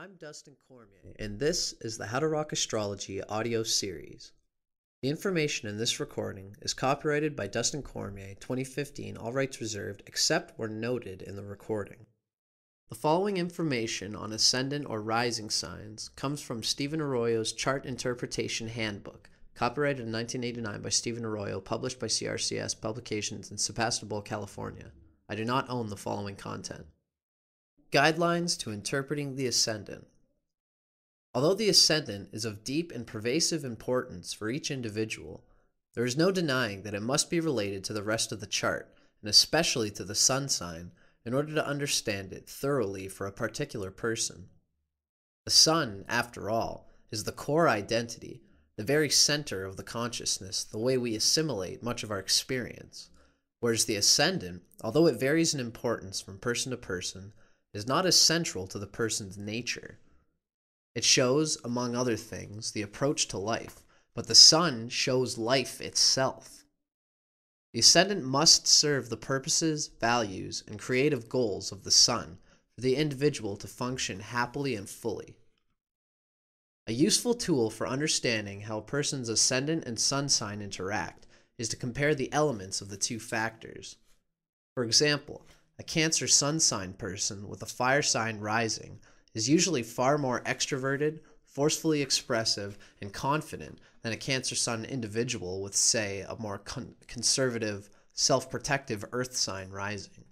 I'm Dustin Cormier, and this is the How to Rock Astrology audio series. The information in this recording is copyrighted by Dustin Cormier, 2015, all rights reserved, except where noted in the recording. The following information on ascendant or rising signs comes from Stephen Arroyo's Chart Interpretation Handbook, copyrighted in 1989 by Stephen Arroyo, published by CRCS Publications in Sebastopol, California. I do not own the following content. Guidelines to interpreting the ascendant. Although the ascendant is of deep and pervasive importance for each individual, there is no denying that it must be related to the rest of the chart, and especially to the sun sign, in order to understand it thoroughly for a particular person. The sun, after all, is the core identity, the very center of the consciousness, the way we assimilate much of our experience, whereas the ascendant, although it varies in importance from person to person, is not as central to the person's nature. It shows, among other things, the approach to life, but the sun shows life itself. The ascendant must serve the purposes, values, and creative goals of the sun for the individual to function happily and fully. A useful tool for understanding how a person's ascendant and sun sign interact is to compare the elements of the two factors. For example, a Cancer sun sign person with a fire sign rising is usually far more extroverted, forcefully expressive, and confident than a Cancer sun individual with, say, a more conservative, self-protective earth sign rising.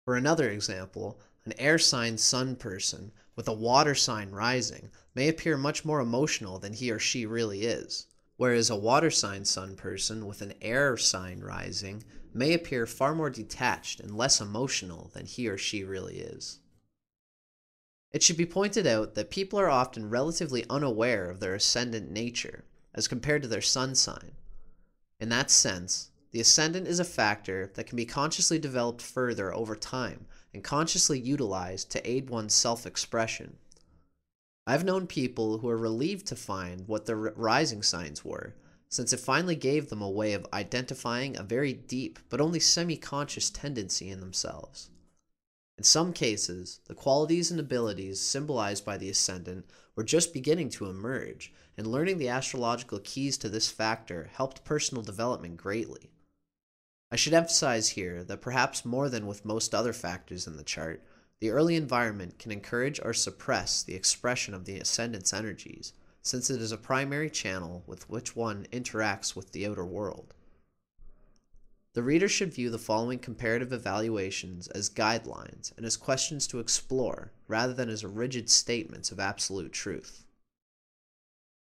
For another example, an air sign sun person with a water sign rising may appear much more emotional than he or she really is, whereas a water sign sun person with an air sign rising may appear far more detached and less emotional than he or she really is. It should be pointed out that people are often relatively unaware of their ascendant nature as compared to their sun sign. In that sense, the ascendant is a factor that can be consciously developed further over time and consciously utilized to aid one's self-expression. I've known people who are relieved to find what their rising signs were, since it finally gave them a way of identifying a very deep but only semi-conscious tendency in themselves. In some cases, the qualities and abilities symbolized by the ascendant were just beginning to emerge, and learning the astrological keys to this factor helped personal development greatly. I should emphasize here that perhaps more than with most other factors in the chart, the early environment can encourage or suppress the expression of the ascendant's energies, since it is a primary channel with which one interacts with the outer world. The reader should view the following comparative evaluations as guidelines and as questions to explore, rather than as rigid statements of absolute truth.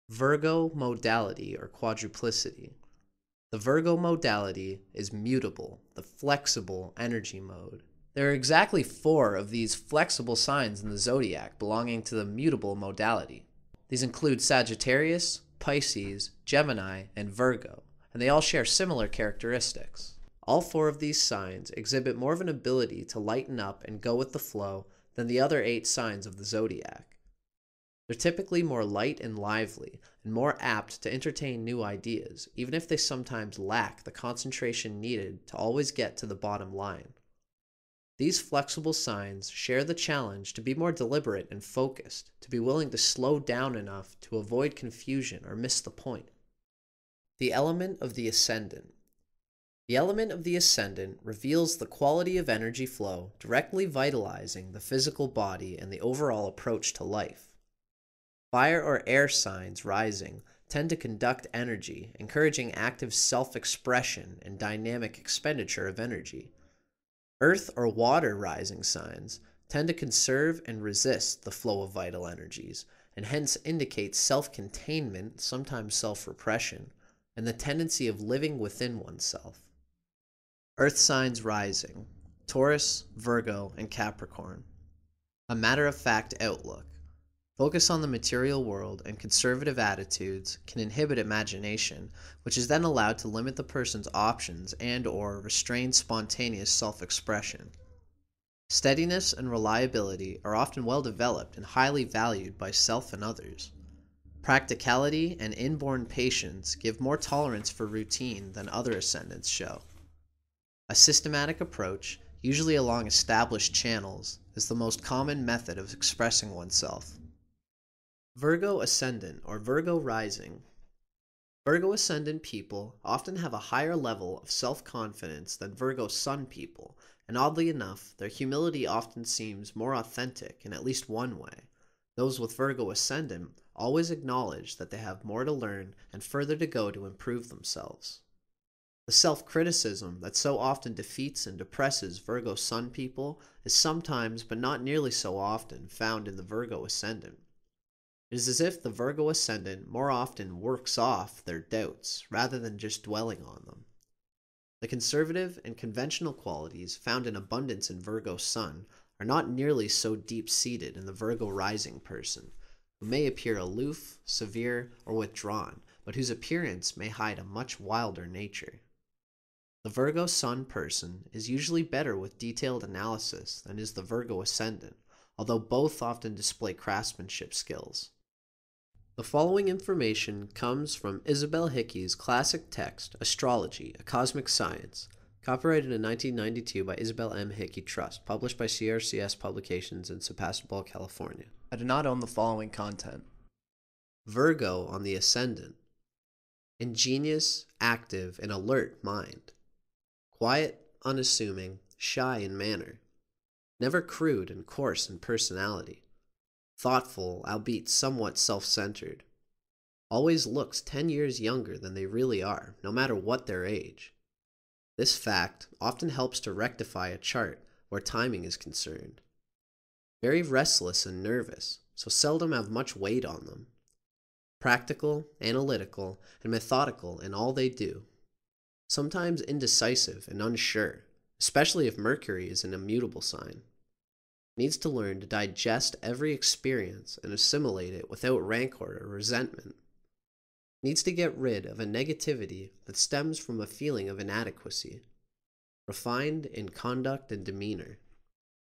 Virgo Modality or Quadruplicity. The Virgo Modality is mutable, the flexible energy mode. There are exactly 4 of these flexible signs in the zodiac belonging to the mutable modality. These include Sagittarius, Pisces, Gemini, and Virgo, and they all share similar characteristics. All 4 of these signs exhibit more of an ability to lighten up and go with the flow than the other 8 signs of the zodiac. They're typically more light and lively, and more apt to entertain new ideas, even if they sometimes lack the concentration needed to always get to the bottom line. These flexible signs share the challenge to be more deliberate and focused, to be willing to slow down enough to avoid confusion or miss the point. The element of the ascendant. The element of the ascendant reveals the quality of energy flow directly vitalizing the physical body and the overall approach to life. Fire or air signs rising tend to conduct energy, encouraging active self-expression and dynamic expenditure of energy. Earth or water rising signs tend to conserve and resist the flow of vital energies, and hence indicate self-containment, sometimes self-repression, and the tendency of living within oneself. Earth signs rising: Taurus, Virgo, and Capricorn. A matter-of-fact outlook. Focus on the material world and conservative attitudes can inhibit imagination, which is then allowed to limit the person's options and/or restrain spontaneous self-expression. Steadiness and reliability are often well developed and highly valued by self and others. Practicality and inborn patience give more tolerance for routine than other ascendants show. A systematic approach, usually along established channels, is the most common method of expressing oneself. Virgo Ascendant or Virgo Rising. Virgo Ascendant people often have a higher level of self-confidence than Virgo Sun people, and oddly enough, their humility often seems more authentic in at least one way. Those with Virgo Ascendant always acknowledge that they have more to learn and further to go to improve themselves. The self-criticism that so often defeats and depresses Virgo Sun people is sometimes, but not nearly so often, found in the Virgo Ascendant. It is as if the Virgo Ascendant more often works off their doubts rather than just dwelling on them. The conservative and conventional qualities found in abundance in Virgo Sun are not nearly so deep-seated in the Virgo Rising person, who may appear aloof, severe, or withdrawn, but whose appearance may hide a much wilder nature. The Virgo Sun person is usually better with detailed analysis than is the Virgo Ascendant, although both often display craftsmanship skills. The following information comes from Isabel Hickey's classic text, Astrology, A Cosmic Science, copyrighted in 1992 by Isabel M. Hickey Trust, published by CRCS Publications in Sebastopol, California. I do not own the following content. Virgo on the Ascendant. Ingenious, active, and alert mind. Quiet, unassuming, shy in manner. Never crude and coarse in personality. Thoughtful, albeit somewhat self-centered. Always looks 10 years younger than they really are, no matter what their age. This fact often helps to rectify a chart where timing is concerned. Very restless and nervous, so seldom have much weight on them. Practical, analytical, and methodical in all they do. Sometimes indecisive and unsure, especially if Mercury is an immutable sign. Needs to learn to digest every experience and assimilate it without rancor or resentment. Needs to get rid of a negativity that stems from a feeling of inadequacy. Refined in conduct and demeanor.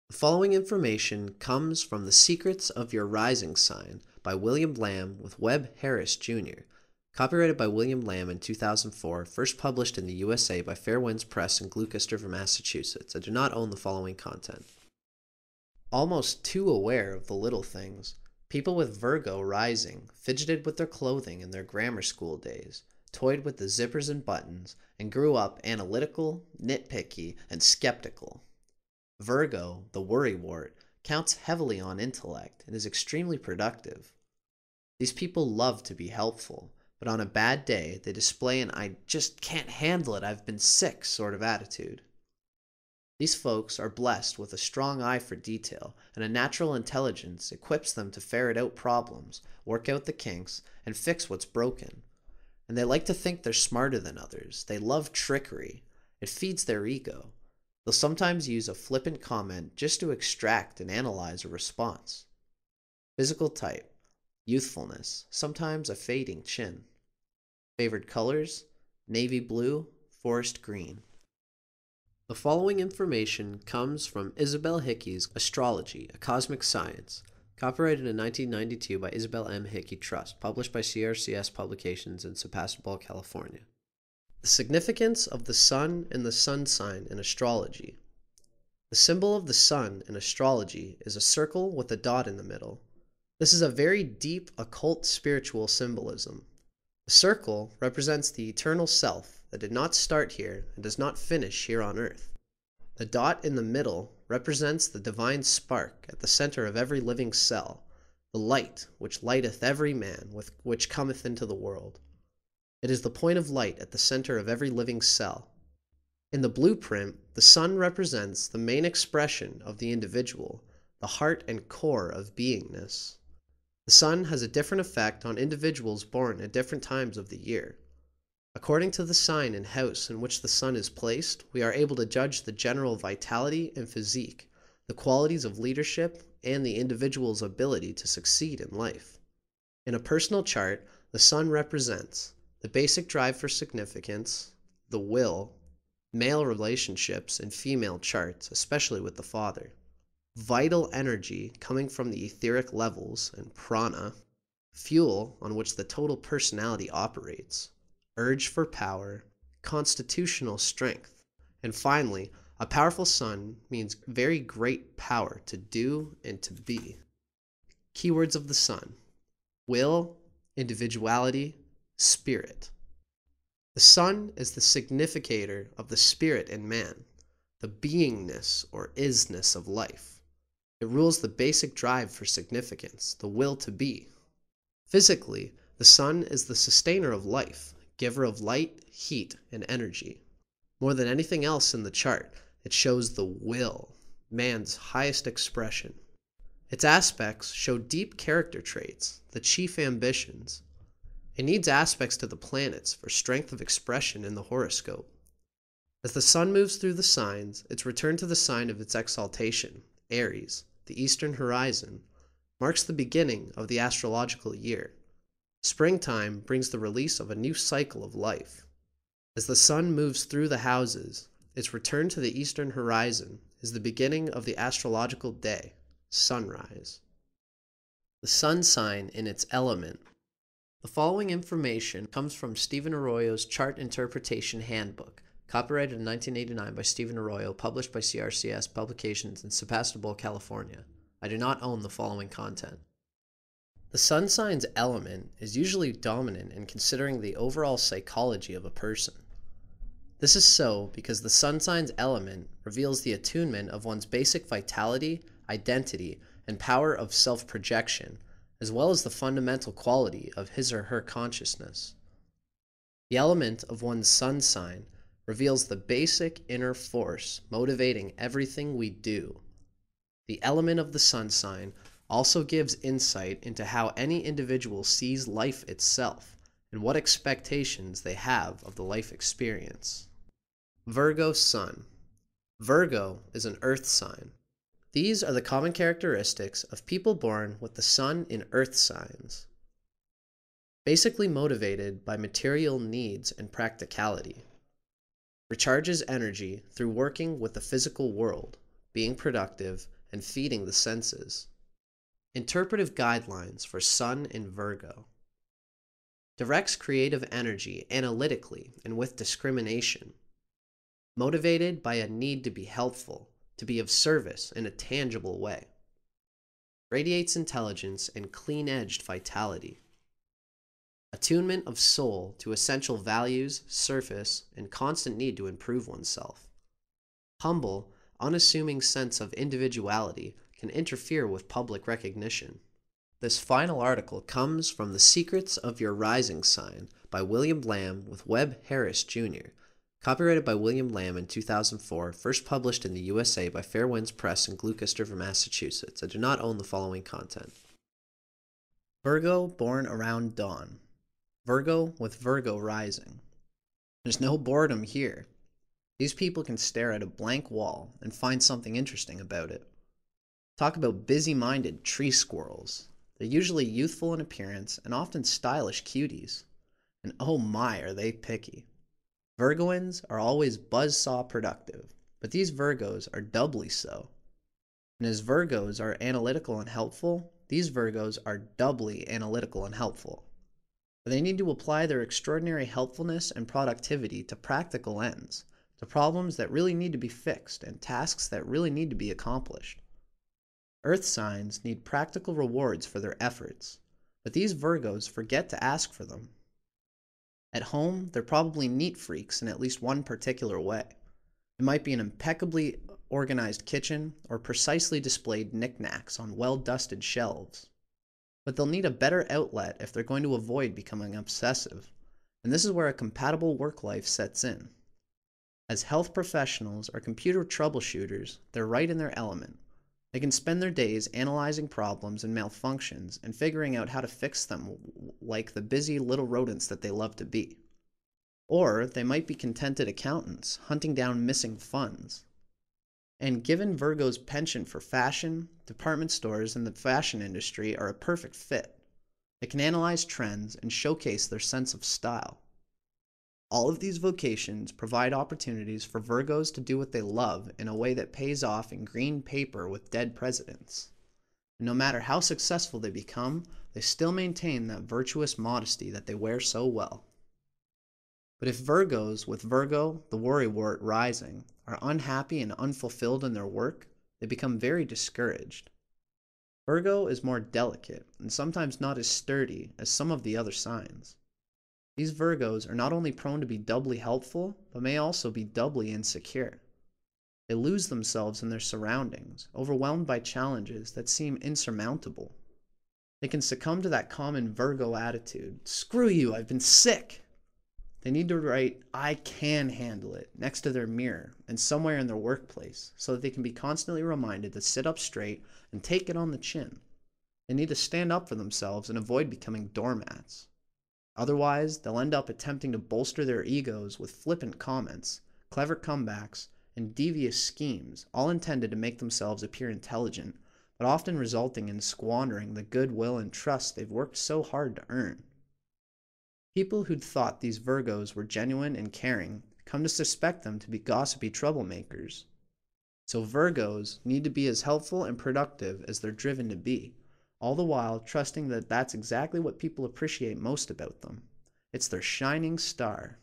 The following information comes from The Secrets of Your Rising Sign by William Lamb with Webb Harris, Jr., copyrighted by William Lamb in 2004, first published in the USA by Fair Winds Press in Gloucester, Massachusetts. I do not own the following content. Almost too aware of the little things, people with Virgo rising fidgeted with their clothing in their grammar school days, toyed with the zippers and buttons, and grew up analytical, nitpicky, and skeptical. Virgo, the worrywart, counts heavily on intellect and is extremely productive. These people love to be helpful, but on a bad day they display an "I just can't handle it, I've been sick" sort of attitude. These folks are blessed with a strong eye for detail, and a natural intelligence equips them to ferret out problems, work out the kinks, and fix what's broken. And they like to think they're smarter than others. They love trickery. It feeds their ego. They'll sometimes use a flippant comment just to extract and analyze a response. Physical type. Youthfulness, sometimes a fading chin. Favored colors. Navy blue, forest green. The following information comes from Isabel Hickey's Astrology, A Cosmic Science, copyrighted in 1992 by Isabel M. Hickey Trust, published by CRCS Publications in Sebastopol, California. The significance of the Sun and the Sun sign in astrology. The symbol of the Sun in astrology is a circle with a dot in the middle. This is a very deep occult spiritual symbolism. The circle represents the eternal self that did not start here and does not finish here on earth. The dot in the middle represents the divine spark at the center of every living cell, the light which lighteth every man which cometh into the world. It is the point of light at the center of every living cell. In the blueprint, the sun represents the main expression of the individual, the heart and core of beingness. The sun has a different effect on individuals born at different times of the year. According to the sign and house in which the sun is placed, we are able to judge the general vitality and physique, the qualities of leadership, and the individual's ability to succeed in life. In a personal chart, the sun represents the basic drive for significance, the will, male relationships and female charts, especially with the father, vital energy coming from the etheric levels and prana, fuel on which the total personality operates, urge for power, constitutional strength, and finally, A powerful sun means very great power to do and to be. Keywords of the sun: will, individuality, spirit. The sun is the significator of the spirit in man, the beingness or isness of life. It rules the basic drive for significance, the will to be. Physically, the sun is the sustainer of life, giver of light, heat, and energy. More than anything else in the chart, it shows the will, man's highest expression. Its aspects show deep character traits, the chief ambitions. It needs aspects to the planets for strength of expression in the horoscope. As the sun moves through the signs, its return to the sign of its exaltation, Aries, the eastern horizon, marks the beginning of the astrological year. Springtime brings the release of a new cycle of life. As the sun moves through the houses, its return to the eastern horizon is the beginning of the astrological day, sunrise. The sun sign in its element. The following information comes from Stephen Arroyo's Chart Interpretation Handbook, copyrighted in 1989 by Stephen Arroyo, published by CRCS Publications in Sebastopol, California. I do not own the following content. The sun sign's element is usually dominant in considering the overall psychology of a person. This is so because the sun sign's element reveals the attunement of one's basic vitality, identity, and power of self-projection, as well as the fundamental quality of his or her consciousness. The element of one's sun sign reveals the basic inner force motivating everything we do. The element of the sun sign also gives insight into how any individual sees life itself and what expectations they have of the life experience. Virgo Sun. Virgo is an earth sign. These are the common characteristics of people born with the sun in earth signs. Basically motivated by material needs and practicality. Recharges energy through working with the physical world, being productive, and feeding the senses. Interpretive guidelines for Sun in Virgo. Directs creative energy analytically and with discrimination. Motivated by a need to be helpful, to be of service in a tangible way. Radiates intelligence and clean-edged vitality. Attunement of soul to essential values, surface, and constant need to improve oneself. Humble, unassuming sense of individuality can interfere with public recognition. This final article comes from The Secrets of Your Rising Sign by William Lamb with Webb Harris Jr., copyrighted by William Lamb in 2004, first published in the USA by Fair Winds Press in Gloucester, Massachusetts. I do not own the following content. Virgo born around dawn. Virgo with Virgo rising. There's no boredom here. These people can stare at a blank wall and find something interesting about it. Talk about busy-minded tree squirrels. They're usually youthful in appearance and often stylish cuties. And oh my, are they picky. Virgoans are always buzzsaw productive, but these Virgos are doubly so. And as Virgos are analytical and helpful, these Virgos are doubly analytical and helpful. But they need to apply their extraordinary helpfulness and productivity to practical ends, to problems that really need to be fixed and tasks that really need to be accomplished. Earth signs need practical rewards for their efforts, but these Virgos forget to ask for them. At home, they're probably neat freaks in at least one particular way. It might be an impeccably organized kitchen or precisely displayed knickknacks on well-dusted shelves. But they'll need a better outlet if they're going to avoid becoming obsessive, and this is where a compatible work life sets in. As health professionals or computer troubleshooters, they're right in their element. They can spend their days analyzing problems and malfunctions and figuring out how to fix them like the busy little rodents that they love to be. Or they might be contented accountants hunting down missing funds. And given Virgo's penchant for fashion, department stores and the fashion industry are a perfect fit. They can analyze trends and showcase their sense of style. All of these vocations provide opportunities for Virgos to do what they love in a way that pays off in green paper with dead presidents. And no matter how successful they become, they still maintain that virtuous modesty that they wear so well. But if Virgos with Virgo, the worrywart rising, are unhappy and unfulfilled in their work, they become very discouraged. Virgo is more delicate and sometimes not as sturdy as some of the other signs. These Virgos are not only prone to be doubly helpful, but may also be doubly insecure. They lose themselves in their surroundings, overwhelmed by challenges that seem insurmountable. They can succumb to that common Virgo attitude, "Screw you, I've been sick." They need to write "I can handle it" next to their mirror and somewhere in their workplace so that they can be constantly reminded to sit up straight and take it on the chin. They need to stand up for themselves and avoid becoming doormats. Otherwise, they'll end up attempting to bolster their egos with flippant comments, clever comebacks, and devious schemes, all intended to make themselves appear intelligent, but often resulting in squandering the goodwill and trust they've worked so hard to earn. People who'd thought these Virgos were genuine and caring come to suspect them to be gossipy troublemakers. So Virgos need to be as helpful and productive as they're driven to be, all the while trusting that that's exactly what people appreciate most about them. It's their shining star.